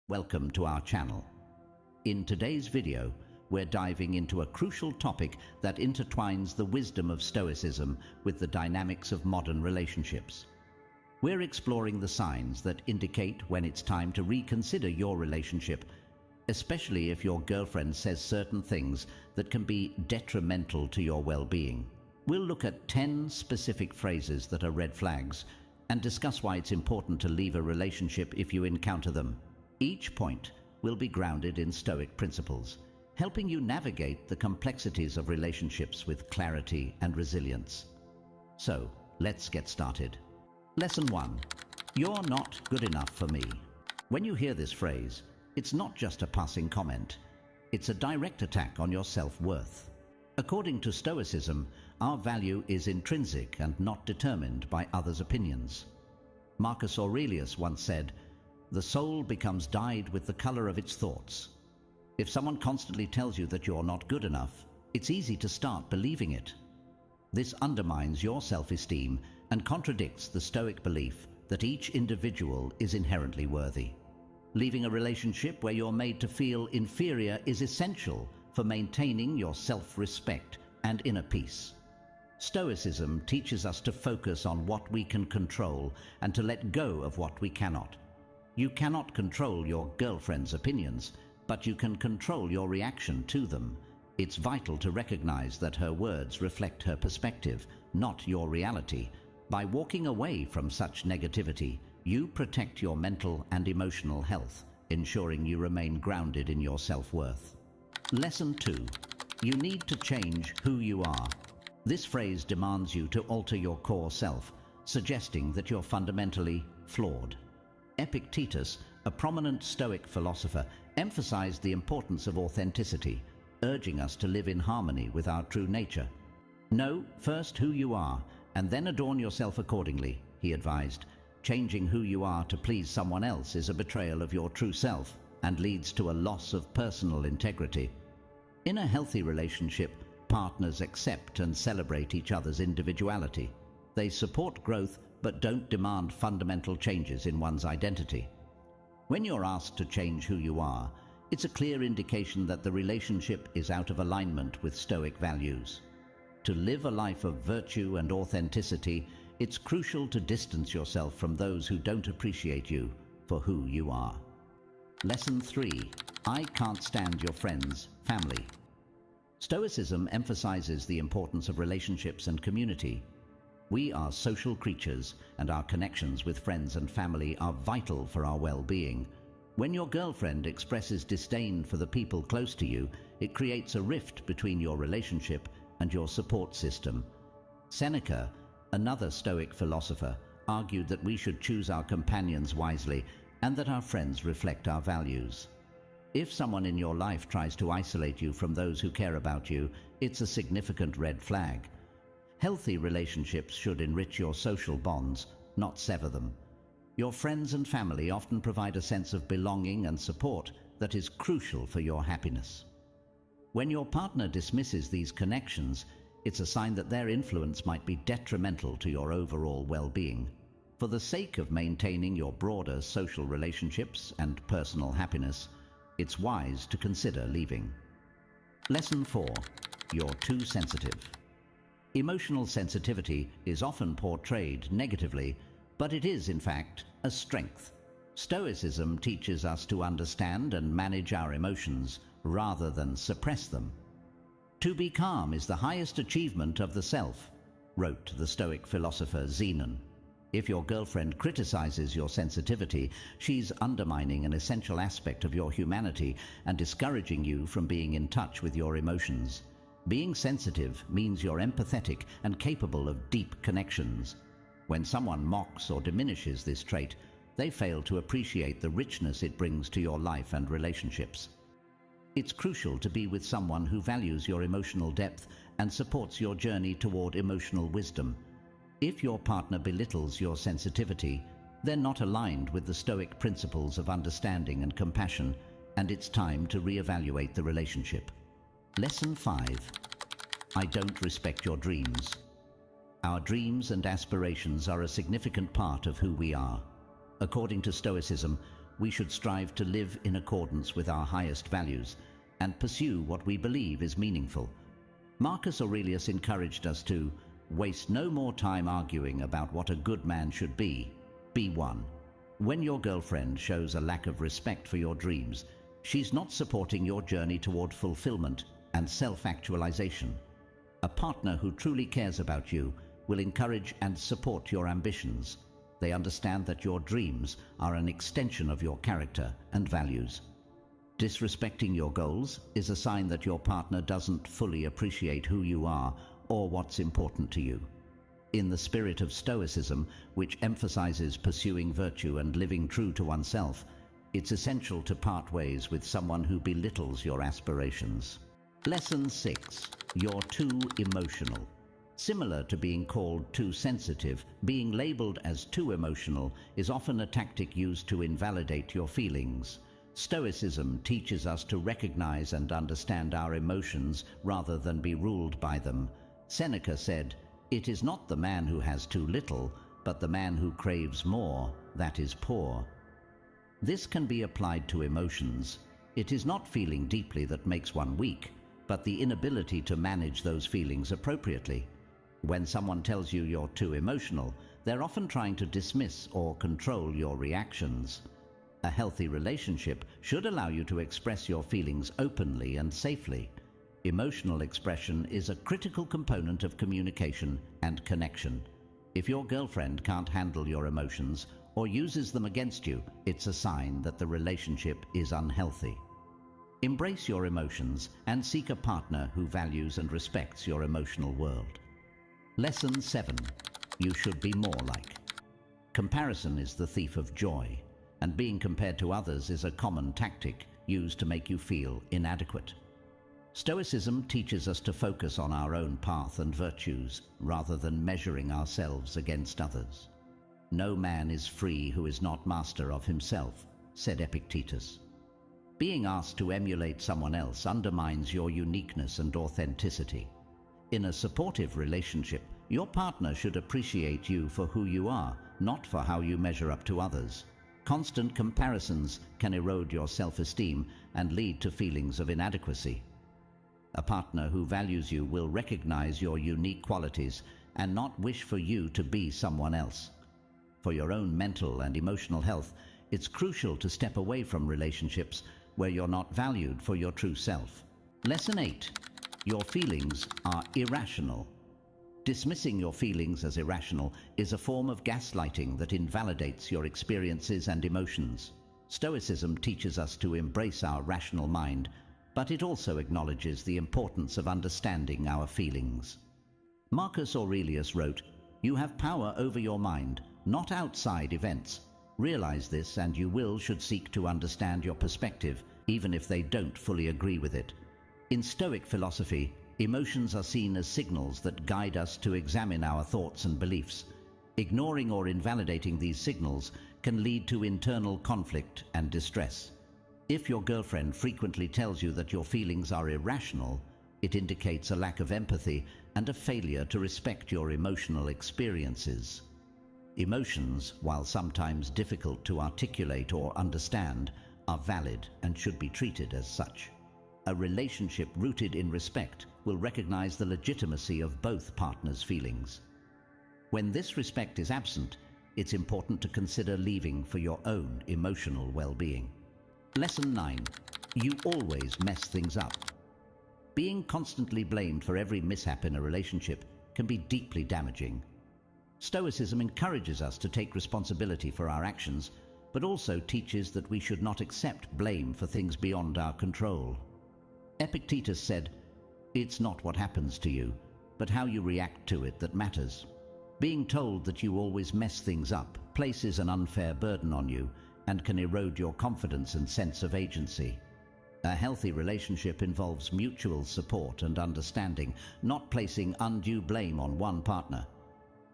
Welcome to our channel. In today's video, we're diving into a crucial topic that intertwines the wisdom of Stoicism with the dynamics of modern relationships. We're exploring the signs that indicate when it's time to reconsider your relationship, especially if your girlfriend says certain things that can be detrimental to your well-being. We'll look at 10 specific phrases that are red flags and discuss why it's important to leave a relationship if you encounter them. Each point will be grounded in Stoic principles, helping you navigate the complexities of relationships with clarity and resilience. So, let's get started. Lesson 1. You're not good enough for me. When you hear this phrase, it's not just a passing comment. It's a direct attack on your self-worth. According to Stoicism, our value is intrinsic and not determined by others' opinions. Marcus Aurelius once said, "The soul becomes dyed with the color of its thoughts." If someone constantly tells you that you're not good enough, it's easy to start believing it. This undermines your self-esteem and contradicts the Stoic belief that each individual is inherently worthy. Leaving a relationship where you're made to feel inferior is essential for maintaining your self-respect and inner peace. Stoicism teaches us to focus on what we can control and to let go of what we cannot. You cannot control your girlfriend's opinions, but you can control your reaction to them. It's vital to recognize that her words reflect her perspective, not your reality. By walking away from such negativity, you protect your mental and emotional health, ensuring you remain grounded in your self-worth. Lesson 2. You need to change who you are. This phrase demands you to alter your core self, suggesting that you're fundamentally flawed. Epictetus, a prominent Stoic philosopher, emphasized the importance of authenticity, urging us to live in harmony with our true nature. Know first who you are, and then adorn yourself accordingly, he advised. Changing who you are to please someone else is a betrayal of your true self and leads to a loss of personal integrity. In a healthy relationship, partners accept and celebrate each other's individuality. They support growth but don't demand fundamental changes in one's identity. When you're asked to change who you are, it's a clear indication that the relationship is out of alignment with Stoic values. To live a life of virtue and authenticity, it's crucial to distance yourself from those who don't appreciate you for who you are. Lesson 3. I can't stand your friends, family. Stoicism emphasizes the importance of relationships and community. We are social creatures, and our connections with friends and family are vital for our well-being. When your girlfriend expresses disdain for the people close to you, it creates a rift between your relationship and your support system. Seneca, another Stoic philosopher, argued that we should choose our companions wisely and that our friends reflect our values. If someone in your life tries to isolate you from those who care about you, it's a significant red flag. Healthy relationships should enrich your social bonds, not sever them. Your friends and family often provide a sense of belonging and support that is crucial for your happiness. When your partner dismisses these connections, it's a sign that their influence might be detrimental to your overall well-being. For the sake of maintaining your broader social relationships and personal happiness, it's wise to consider leaving. Lesson 4. You're too sensitive. Emotional sensitivity is often portrayed negatively, but it is, in fact, a strength. Stoicism teaches us to understand and manage our emotions rather than suppress them. To be calm is the highest achievement of the self, wrote the Stoic philosopher Zenon. If your girlfriend criticizes your sensitivity, she's undermining an essential aspect of your humanity and discouraging you from being in touch with your emotions. Being sensitive means you're empathetic and capable of deep connections. When someone mocks or diminishes this trait, they fail to appreciate the richness it brings to your life and relationships. It's crucial to be with someone who values your emotional depth and supports your journey toward emotional wisdom. If your partner belittles your sensitivity, they're not aligned with the Stoic principles of understanding and compassion, and it's time to reevaluate the relationship. Lesson 5. I don't respect your dreams. Our dreams and aspirations are a significant part of who we are. According to Stoicism, we should strive to live in accordance with our highest values and pursue what we believe is meaningful. Marcus Aurelius encouraged us to waste no more time arguing about what a good man should be. Be one. When your girlfriend shows a lack of respect for your dreams, she's not supporting your journey toward fulfillment and self-actualization. A partner who truly cares about you will encourage and support your ambitions. They understand that your dreams are an extension of your character and values. Disrespecting your goals is a sign that your partner doesn't fully appreciate who you are or what's important to you. In the spirit of Stoicism, which emphasizes pursuing virtue and living true to oneself, it's essential to part ways with someone who belittles your aspirations. Lesson 6. You're too emotional. Similar to being called too sensitive, being labeled as too emotional is often a tactic used to invalidate your feelings. Stoicism teaches us to recognize and understand our emotions rather than be ruled by them. Seneca said, "It is not the man who has too little, but the man who craves more, that is poor." This can be applied to emotions. It is not feeling deeply that makes one weak, but the inability to manage those feelings appropriately. When someone tells you you're too emotional, they're often trying to dismiss or control your reactions. A healthy relationship should allow you to express your feelings openly and safely. Emotional expression is a critical component of communication and connection. If your girlfriend can't handle your emotions or uses them against you, it's a sign that the relationship is unhealthy. Embrace your emotions and seek a partner who values and respects your emotional world. Lesson 7. You should be more like. Comparison is the thief of joy, and being compared to others is a common tactic used to make you feel inadequate. Stoicism teaches us to focus on our own path and virtues rather than measuring ourselves against others. "No man is free who is not master of himself," said Epictetus. Being asked to emulate someone else undermines your uniqueness and authenticity. In a supportive relationship, your partner should appreciate you for who you are, not for how you measure up to others. Constant comparisons can erode your self-esteem and lead to feelings of inadequacy. A partner who values you will recognize your unique qualities and not wish for you to be someone else. For your own mental and emotional health, it's crucial to step away from relationships where you're not valued for your true self. Lesson 8. Your feelings are irrational. Dismissing your feelings as irrational is a form of gaslighting that invalidates your experiences and emotions. Stoicism teaches us to embrace our rational mind, but it also acknowledges the importance of understanding our feelings. Marcus Aurelius wrote, "You have power over your mind, not outside events. Realize this and you should seek to understand your perspective, even if they don't fully agree with it." In Stoic philosophy, emotions are seen as signals that guide us to examine our thoughts and beliefs. Ignoring or invalidating these signals can lead to internal conflict and distress. If your girlfriend frequently tells you that your feelings are irrational, it indicates a lack of empathy and a failure to respect your emotional experiences. Emotions, while sometimes difficult to articulate or understand, are valid and should be treated as such. A relationship rooted in respect will recognize the legitimacy of both partners' feelings. When this respect is absent, it's important to consider leaving for your own emotional well-being. Lesson 9. You always mess things up. Being constantly blamed for every mishap in a relationship can be deeply damaging. Stoicism encourages us to take responsibility for our actions, but also teaches that we should not accept blame for things beyond our control. Epictetus said, "It's not what happens to you, but how you react to it that matters." Being told that you always mess things up places an unfair burden on you and can erode your confidence and sense of agency. A healthy relationship involves mutual support and understanding, not placing undue blame on one partner.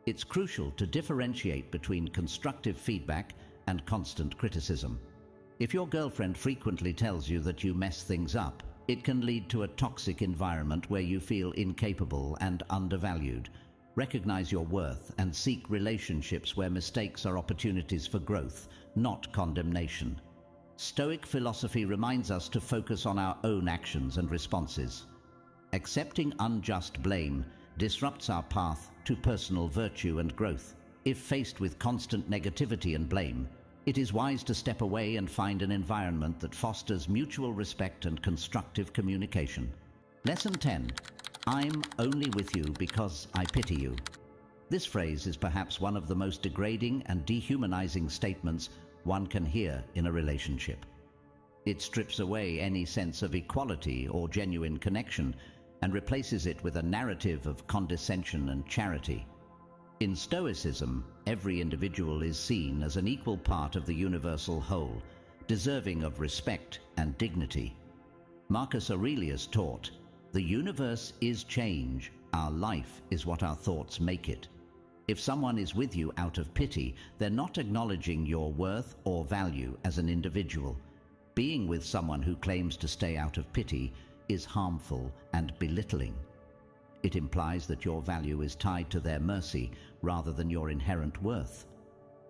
It's crucial to differentiate between constructive feedback and constant criticism. If your girlfriend frequently tells you that you mess things up, it can lead to a toxic environment where you feel incapable and undervalued. Recognize your worth and seek relationships where mistakes are opportunities for growth, not condemnation. Stoic philosophy reminds us to focus on our own actions and responses. Accepting unjust blame disrupts our path to personal virtue and growth. If faced with constant negativity and blame, it is wise to step away and find an environment that fosters mutual respect and constructive communication. Lesson 10. I'm only with you because I pity you. This phrase is perhaps one of the most degrading and dehumanizing statements one can hear in a relationship. It strips away any sense of equality or genuine connection and replaces it with a narrative of condescension and charity. In Stoicism, every individual is seen as an equal part of the universal whole, deserving of respect and dignity. Marcus Aurelius taught, "The universe is change, our life is what our thoughts make it." If someone is with you out of pity, they're not acknowledging your worth or value as an individual. Being with someone who claims to stay out of pity is harmful and belittling. It implies that your value is tied to their mercy rather than your inherent worth.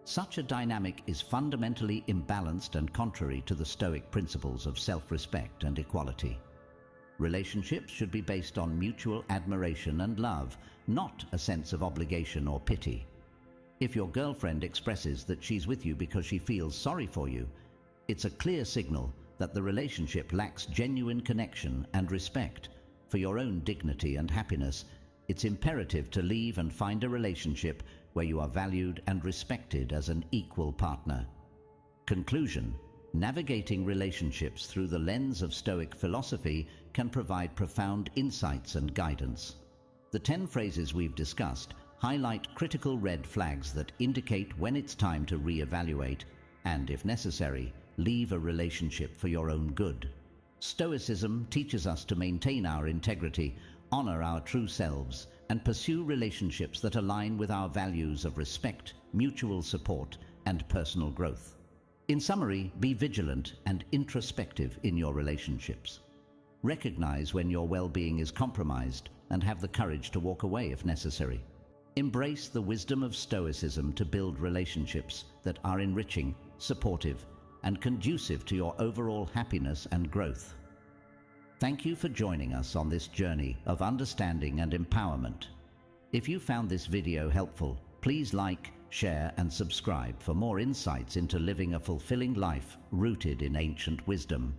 Such a dynamic is fundamentally imbalanced and contrary to the Stoic principles of self-respect and equality. Relationships should be based on mutual admiration and love, not a sense of obligation or pity. If your girlfriend expresses that she's with you because she feels sorry for you, it's a clear signal that the relationship lacks genuine connection and respect. For your own dignity and happiness, it's imperative to leave and find a relationship where you are valued and respected as an equal partner. Conclusion: navigating relationships through the lens of Stoic philosophy can provide profound insights and guidance. The 10 phrases we've discussed highlight critical red flags that indicate when it's time to reevaluate and, if necessary, leave a relationship for your own good. Stoicism teaches us to maintain our integrity, honor our true selves, and pursue relationships that align with our values of respect, mutual support, and personal growth. In summary, be vigilant and introspective in your relationships. Recognize when your well-being is compromised and have the courage to walk away if necessary. Embrace the wisdom of Stoicism to build relationships that are enriching, supportive, and conducive to your overall happiness and growth. Thank you for joining us on this journey of understanding and empowerment. If you found this video helpful, please like, share, and subscribe for more insights into living a fulfilling life rooted in ancient wisdom.